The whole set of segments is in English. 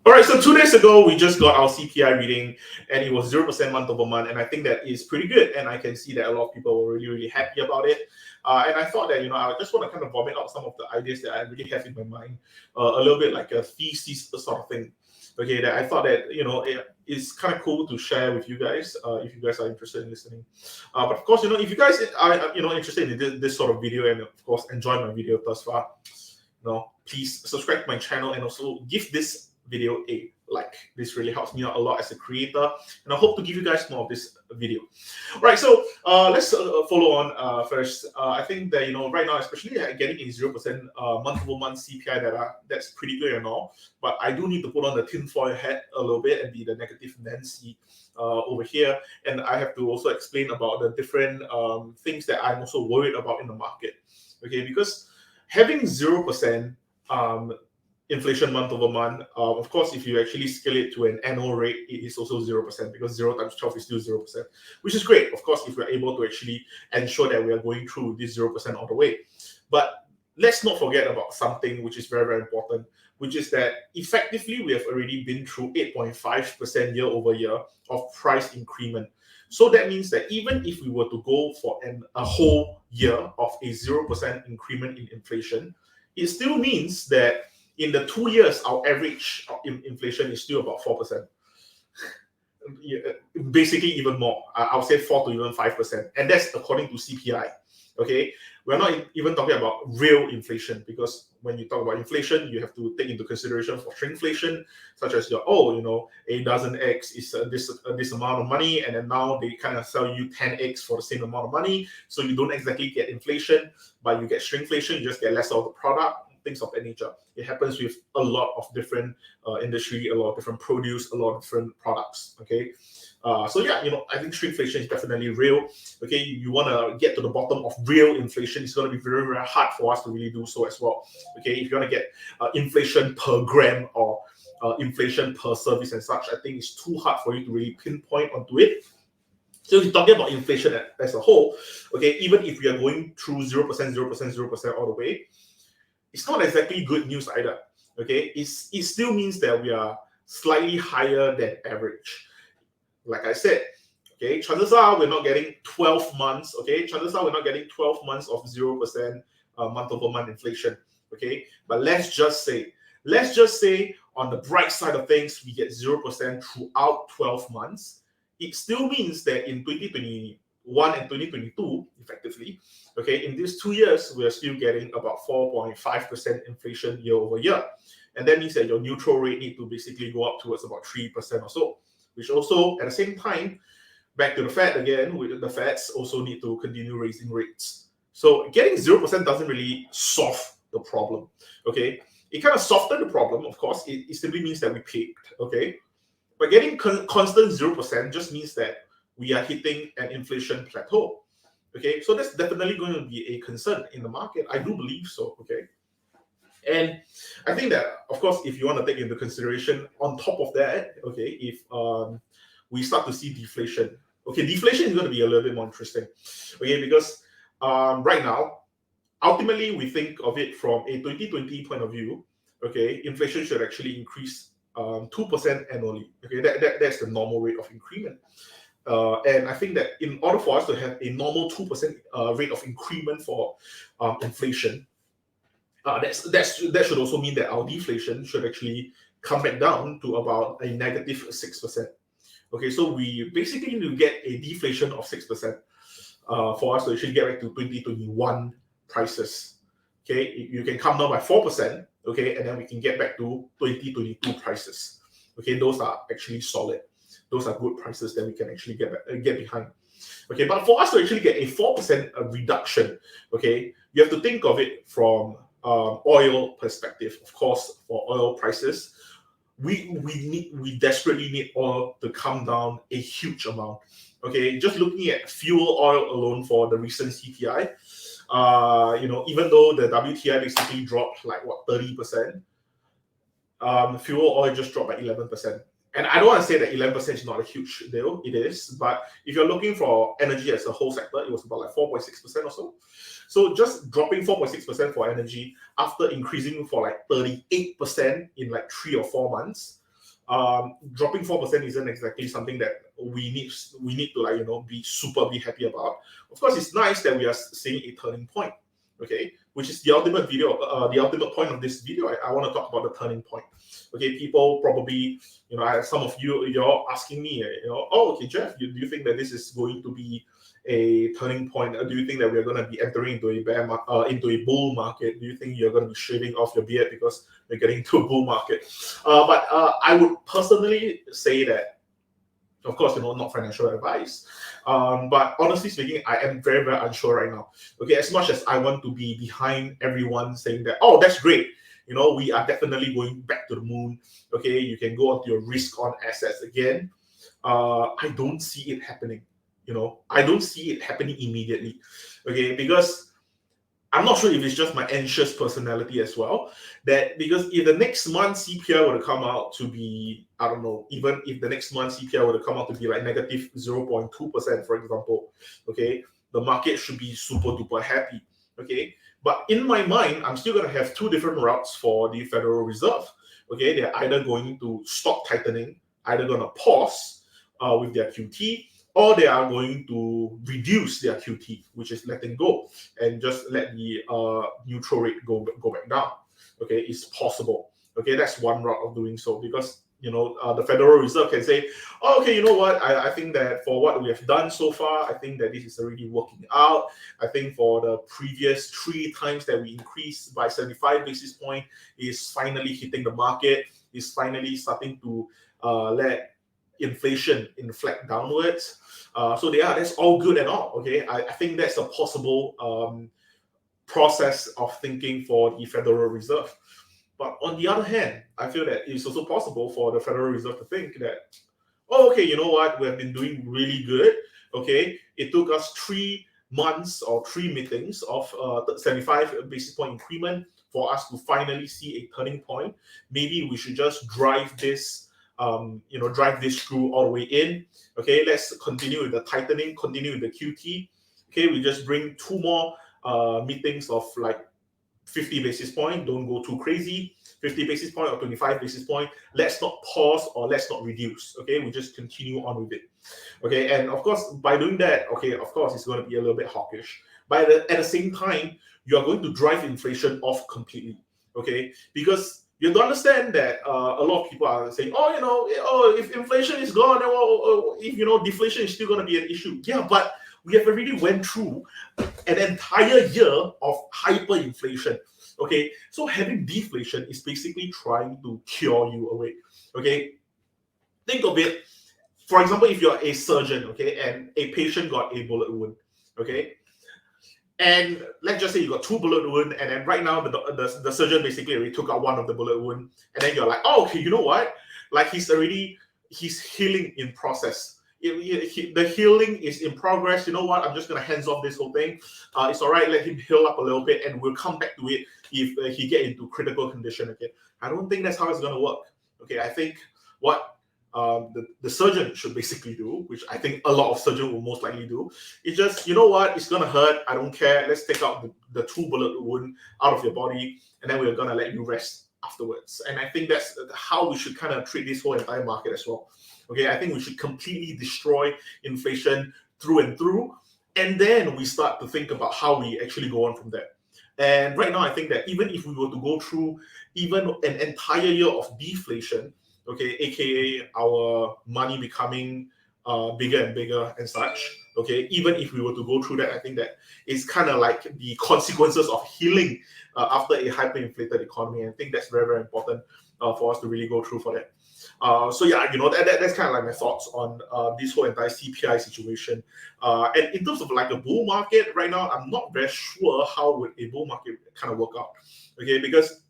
All right, so 2 days ago, we just got our CPI reading, and it was 0% month over month, and I think that is pretty good, and I can see that a lot of people were really, really happy about it. And I thought that, I just want to kind of vomit out some of the ideas that I really have in my mind, a little bit like a thesis sort of thing. Okay, that I thought that, it's kind of cool to share with you guys, if you guys are interested in listening. But of course, if you guys are, interested in this sort of video, and of course, enjoy my video thus far, please subscribe to my channel and also give this video a like. This really helps me out a lot as a creator, and I hope to give you guys more of this video. All right, so let's follow on first. I think that right now, especially getting a 0% month-over-month CPI data, that's pretty good and all. But I do need to put on the tinfoil hat a little bit and be the negative Nancy over here, and I have to also explain about the different things that I'm also worried about in the market. Okay, because having 0% inflation month over month, of course, if you actually scale it to an annual rate, it is also 0%, because 0 times 12 is still 0%, which is great, of course, if we're able to actually ensure that we are going through this 0% all the way. But let's not forget about something which is very, very important, which is that effectively we have already been through 8.5% year over year of price increment. So that means that even if we were to go for a whole year of a 0% increment in inflation, it still means that in the 2 years, our average inflation is still about 4%. Basically, even more. I would say 4 to even 5%. And that's according to CPI. Okay? We're not even talking about real inflation, because when you talk about inflation, you have to take into consideration for shrinkflation, such as a dozen eggs is this amount of money, and then now they kind of sell you 10 eggs for the same amount of money. So you don't exactly get inflation, but you get shrinkflation, you just get less of the product. Things of that nature. It happens with a lot of different industry, a lot of different produce, a lot of different products. Okay, so yeah, I think shrinkflation is definitely real. Okay, you want to get to the bottom of real inflation, it's going to be very, very hard for us to really do so as well. Okay, if you want to get inflation per gram or inflation per service and such, I think it's too hard for you to really pinpoint onto it. So if you're talking about inflation as a whole, okay, even if we are going through 0%, 0%, 0% all the way, it's not exactly good news either. Okay, it still means that we are slightly higher than average. Like I said, okay, chances are we're not getting 12 months. Okay, chances are we're not getting 12 months of 0% month-over-month inflation. Okay, but let's just say on the bright side of things, we get 0% throughout 12 months. It still means that in 2021 and 2022, effectively, okay, in these 2 years, we are still getting about 4.5% inflation year over year. And that means that your neutral rate need to basically go up towards about 3% or so, which also, at the same time, back to the Fed again, the Feds also need to continue raising rates. So getting 0% doesn't really solve the problem, okay? It kind of softened the problem, of course. It simply means that we peaked, okay? But getting constant 0% just means that we are hitting an inflation plateau. Okay, so that's definitely going to be a concern in the market. I do believe so. Okay, and I think that, of course, if you want to take into consideration on top of that, okay, if we start to see deflation, okay, deflation is going to be a little bit more interesting. Okay, because right now, ultimately, we think of it from a 2020 point of view. Okay, inflation should actually increase 2% annually. Okay, that's the normal rate of increment. And I think that in order for us to have a normal 2% rate of increment for inflation, that should also mean that our deflation should actually come back down to about a negative 6%. Okay, so we basically need to get a deflation of 6% for us to actually get back to 2021 prices. Okay, you can come down by 4%. Okay, and then we can get back to 2022 prices. Okay, those are actually solid. Those are good prices that we can actually get behind. Okay, but for us to actually get a 4% reduction, okay, you have to think of it from oil perspective. Of course, for oil prices, we desperately need oil to come down a huge amount. Okay, just looking at fuel oil alone for the recent CPI, even though the WTI basically dropped like 30%, fuel oil just dropped by 11%. And I don't want to say that 11% is not a huge deal. It is. But if you're looking for energy as a whole sector, it was about like 4.6% or so. So just dropping 4.6% for energy after increasing for like 38% in like 3 or 4 months, dropping 4% isn't exactly something that we need to, like, be superbly happy about. Of course, it's nice that we are seeing a turning point, okay, which is the ultimate point of this video. I want to talk about the turning point. Okay, people probably, some of you're asking me, oh, okay, Jeff, do you think that this is going to be a turning point? Do you think that we're going to be entering into into a bull market? Do you think you're going to be shaving off your beard because we're getting into a bull market? But I would personally say that, of course, not financial advice. But honestly speaking, I am very, very unsure right now. Okay, as much as I want to be behind everyone saying that, oh, that's great, we are definitely going back to the moon. Okay, you can go onto your risk on assets again. I don't see it happening. I don't see it happening immediately. Okay, because I'm not sure if it's just my anxious personality as well. Because if the next month CPI were to come out to be, I don't know, even if the next month CPI were to come out to be like negative 0.2%, for example, okay, the market should be super duper happy. Okay, but in my mind, I'm still going to have two different routes for the Federal Reserve. Okay, they're either going to stop tightening, either going to pause with their QT, or they are going to reduce their QT, which is letting go, and just let the neutral rate go back down. Okay, it's possible. Okay, that's one route of doing so, because the Federal Reserve can say, oh, okay, you know what, I think that for what we have done so far, I think that this is already working out. I think for the previous 3 times that we increased by 75 basis points is finally hitting the market, is finally starting to let inflation inflect downwards. So that's all good and all. Okay, I think that's a possible process of thinking for the Federal Reserve. But on the other hand, I feel that it's also possible for the Federal Reserve to think that, oh, okay, you know what, we have been doing really good. Okay, it took us 3 months or 3 meetings of 75 basis point increment for us to finally see a turning point. Maybe we should just drive this screw all the way in. Okay, let's continue with the tightening, continue with the QT. Okay, we just bring 2 more meetings of like 50 basis point. Don't go too crazy. 50 basis point or 25 basis point. Let's not pause or let's not reduce. Okay, we just continue on with it. Okay, and of course, by doing that, okay, of course, it's going to be a little bit hawkish. But at the same time, you are going to drive inflation off completely. Okay, because you have to understand that a lot of people are saying, if inflation is gone, if deflation is still going to be an issue. Yeah, but we have already went through an entire year of hyperinflation. Okay, so having deflation is basically trying to cure you away. Okay, think of it. For example, if you're a surgeon, okay, and a patient got a bullet wound, okay, and let's just say you got 2 bullet wound, and then right now the surgeon basically already took out 1 of the bullet wound, and then you're like, oh, okay, you know what? Like he's healing in process. The healing is in progress. You know what? I'm just gonna hands off this whole thing. It's all right. Let him heal up a little bit, and we'll come back to it if he get into critical condition again. I don't think that's how it's gonna work. Okay, I think what the surgeon should basically do, which I think a lot of surgeons will most likely do, is just, you know what, it's gonna hurt, I don't care, let's take out the 2 bullet wound out of your body, and then we're gonna let you rest afterwards. And I think that's how we should kind of treat this whole entire market as well. Okay, I think we should completely destroy inflation through and through, and then we start to think about how we actually go on from there. And right now, I think that even if we were to go through even an entire year of deflation, okay, aka our money becoming bigger and bigger and such, okay, even if we were to go through that, I think that it's kind of like the consequences of healing after a hyperinflated economy. I think that's very, very important for us to really go through for that. So yeah, that's kind of like my thoughts on this whole entire CPI situation. And in terms of like a bull market right now, I'm not very sure how would a bull market kind of work out. Okay, because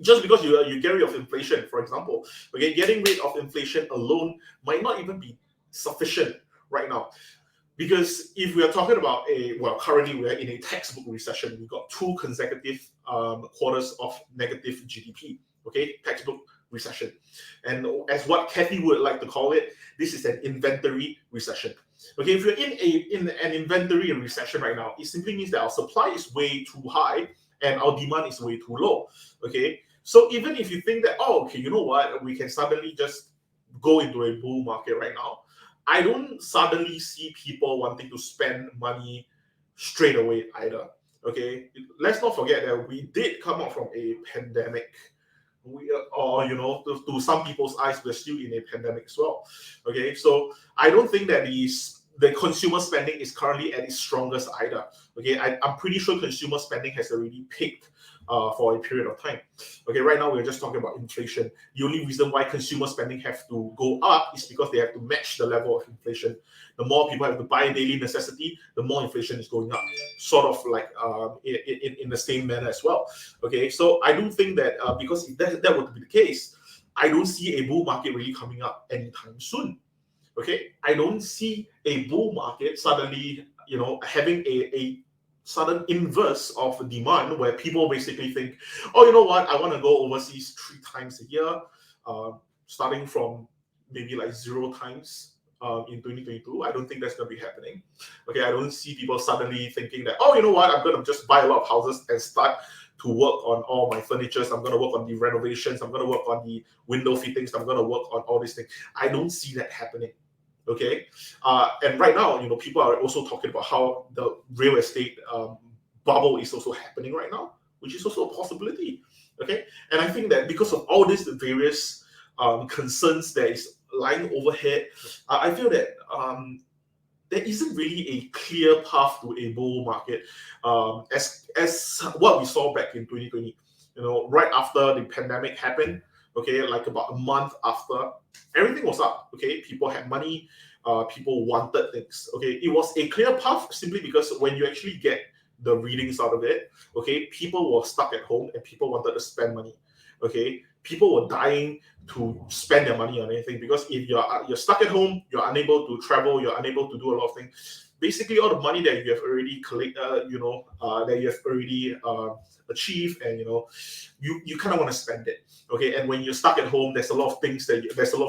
just because you get rid of inflation, for example, okay, getting rid of inflation alone might not even be sufficient right now. Because if we are talking about currently we're in a textbook recession. We got 2 consecutive quarters of negative GDP. Okay, textbook recession. And as what Kathy would like to call it, this is an inventory recession. Okay, if you're in an inventory recession right now, it simply means that our supply is way too high and our demand is way too low. Okay, So even if you think that, oh, okay, you know what, we can suddenly just go into a bull market right now, I don't suddenly see people wanting to spend money straight away either. Okay, let's not forget that we did come out from a pandemic. Or to some people's eyes, we're still in a pandemic as well. Okay, so I don't think that the consumer spending is currently at its strongest either. Okay, I'm pretty sure consumer spending has already peaked for a period of time. Okay, right now we're just talking about inflation. The only reason why consumer spending have to go up is because they have to match the level of inflation. The more people have to buy daily necessity, the more inflation is going up. Sort of like in the same manner as well. Okay, so I do think that because if that would be the case, I don't see a bull market really coming up anytime soon. Okay, I don't see a bull market suddenly, having a sudden inverse of demand where people basically think, oh, you know what, I want to go overseas 3 times a year, starting from maybe like 0 times in 2022. I don't think that's going to be happening. Okay, I don't see people suddenly thinking that, oh, you know what, I'm going to just buy a lot of houses and start to work on all my furnitures. I'm going to work on the renovations. I'm going to work on the window fittings. I'm going to work on all these things. I don't see that happening. Okay, and right now, people are also talking about how the real estate bubble is also happening right now, which is also a possibility. Okay, and I think that because of all these various concerns that is lying overhead, I feel that there isn't really a clear path to a bull market, as what we saw back in 2020. Right after the pandemic happened. Okay, like about a month after, everything was up. Okay, people had money, people wanted things. Okay, it was a clear path simply because when you actually get the readings out of it, okay, people were stuck at home and people wanted to spend money. Okay, people were dying to spend their money on anything because if you're stuck at home, you're unable to travel, you're unable to do a lot of things. Basically, all the money that you have already collected, that you have already achieved, and you kind of want to spend it. Okay, and when you're stuck at home, there's a lot of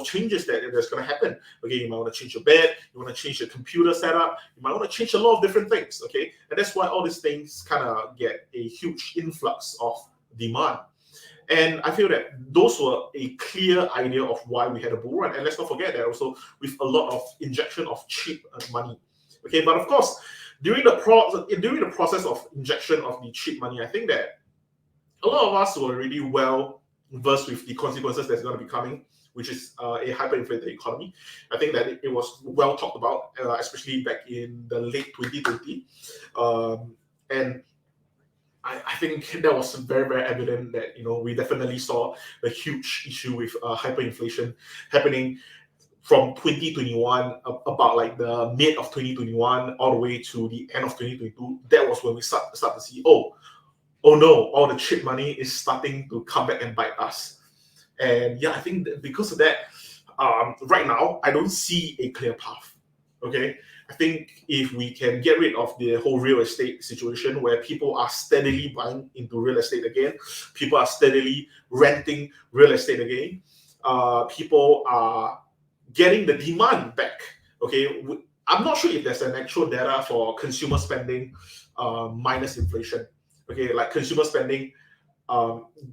changes that's going to happen. Okay, you might want to change your bed, you want to change your computer setup, you might want to change a lot of different things. Okay, and that's why all these things kind of get a huge influx of demand. And I feel that those were a clear idea of why we had a bull run. And let's not forget that also with a lot of injection of cheap money. Okay, but of course, during the process of injection of the cheap money, I think that a lot of us were really well versed with the consequences that's going to be coming, which is a hyperinflated economy. I think that it was well talked about, especially back in the late 2020. And I think that was very, very evident that, we definitely saw a huge issue with hyperinflation happening from 2021, about like the mid of 2021, all the way to the end of 2022. That was when we start to see, oh no, all the cheap money is starting to come back and bite us. And yeah, I think that because of that, right now, I don't see a clear path. Okay, I think if we can get rid of the whole real estate situation where people are steadily buying into real estate again, people are steadily renting real estate again, people are getting the demand back. Okay, I'm not sure if there's an actual data for consumer spending minus inflation. Okay, like consumer spending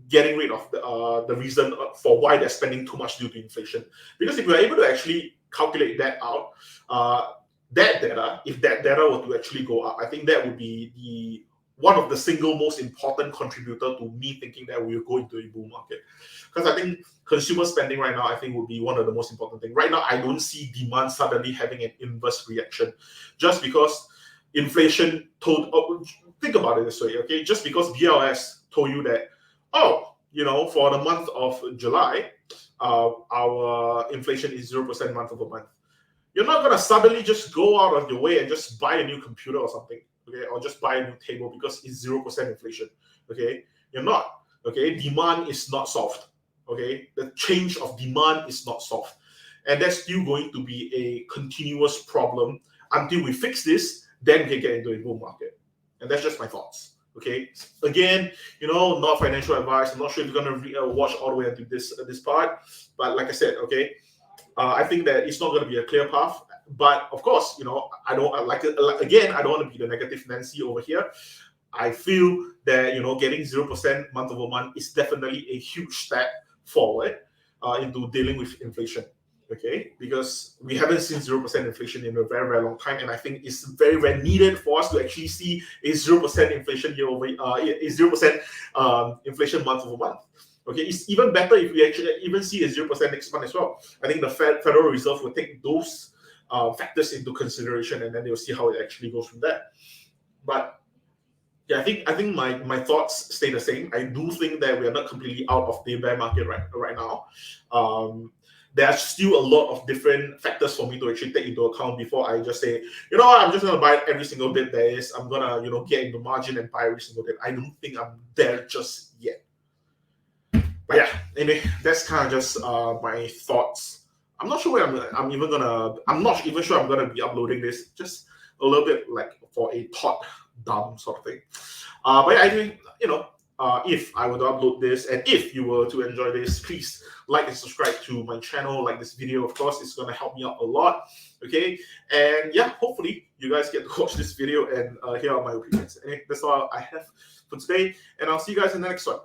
getting rid of the reason for why they're spending too much due to inflation. Because if you're able to actually calculate that out, if that data were to actually go up, I think that would be one of the single most important contributor to me thinking that we will go into a bull market. Because I think consumer spending right now, I think, would be one of the most important things. Right now, I don't see demand suddenly having an inverse reaction, just because inflation think about it this way, okay? Just because BLS told you that, for the month of July, our inflation is 0% month over month. You're not gonna suddenly just go out of your way and just buy a new computer or something, okay, or just buy a new table because it's 0% inflation. Okay, you're not. Okay, demand is not solved. Okay, the change of demand is not solved, and that's still going to be a continuous problem until we fix this. Then we can get into a bull market, and that's just my thoughts. Okay, again, not financial advice. I'm not sure if you're gonna watch all the way until this part, but like I said, okay. I think that it's not going to be a clear path, but of course, I don't want to be the negative Nancy over here. I feel that getting 0% month over month is definitely a huge step forward into dealing with inflation. Okay, because we haven't seen 0% inflation in a very, very long time, and I think it's very, very needed for us to actually see a 0% inflation year over a 0% inflation month over month. Okay, it's even better if we actually even see a 0% next month as well. I think the Federal Reserve will take those factors into consideration, and then they'll see how it actually goes from there. But yeah, I think my thoughts stay the same. I do think that we are not completely out of the bear market right now. There are still a lot of different factors for me to actually take into account before I just say, I'm just gonna buy every single bit there is. I'm gonna, get into margin and buy every single bit. I don't think I'm there just yet. But yeah, anyway, that's kind of just my thoughts. I'm not sure where I'm not even sure I'm gonna be uploading this. Just a little bit like for a thought dump sort of thing. But yeah, anyway, if I were to upload this, and if you were to enjoy this, please like and subscribe to my channel, like this video. Of course, it's gonna help me out a lot. Okay, and yeah, hopefully you guys get to watch this video and hear out my opinions. Anyway, that's all I have for today, and I'll see you guys in the next one.